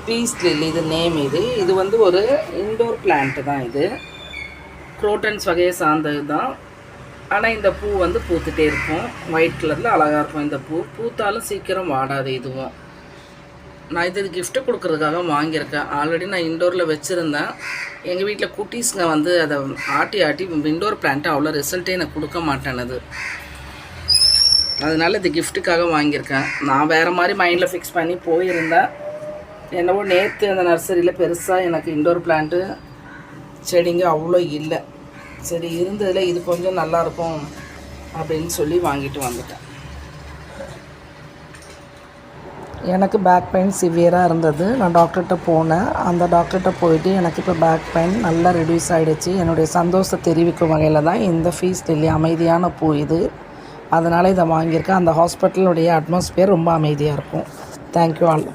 Piece lily இது name. இது வந்து ஒரு இன்டோர் பிளான்ட்டு தான். இது குரோட்டன்ஸ் வகையை சார்ந்தது தான். ஆனால் இந்த பூ வந்து பூத்துட்டே இருக்கும். ஒயிட் கலரில் அழகாக இருக்கும். இந்த பூ பூத்தாலும் சீக்கிரம் வாடாது. இதுவும் நான் இது கிஃப்ட்டு கொடுக்குறதுக்காக வாங்கியிருக்கேன். ஆல்ரெடி நான் இன்டோரில் வச்சுருந்தேன். எங்கள் வீட்டில் குட்டீஸுங்க வந்து அதை ஆட்டி இன்டோர் பிளான்ட்டு அவ்வளோ ரிசல்ட்டே எனக்கு கொடுக்க மாட்டேனது. அதனால் இது கிஃப்ட்டுக்காக வாங்கியிருக்கேன். நான் வேறு மாதிரி மைண்டில் ஃபிக்ஸ் பண்ணி போயிருந்தேன். என்னவோ நேற்று அந்த நர்சரியில் பெருசாக எனக்கு இன்டோர் பிளான்ட்டு செடிங்க அவ்வளோ இல்லை. சரி இருந்ததில் இது கொஞ்சம் நல்லாயிருக்கும் அப்படின்னு சொல்லி வாங்கிட்டு வந்துட்டேன். எனக்கு பேக் பெயின் சிவியராக இருந்தது. நான் டாக்டர்கிட்ட போனேன். அந்த டாக்டர்கிட்ட போயிட்டு எனக்கு இப்போ பேக் பெயின் நல்லா ரெடியூஸ் ஆகிடுச்சு. என்னுடைய சந்தோஷத்தை தெரிவிக்கும் வகையில் தான் இந்த பீஸ் லில்லி அமைதியான பூ இது. அதனால் இதை வாங்கியிருக்கேன். அந்த ஹாஸ்பிட்டலுடைய அட்மாஸ்பியர் ரொம்ப அமைதியாக இருக்கும். Thank you all.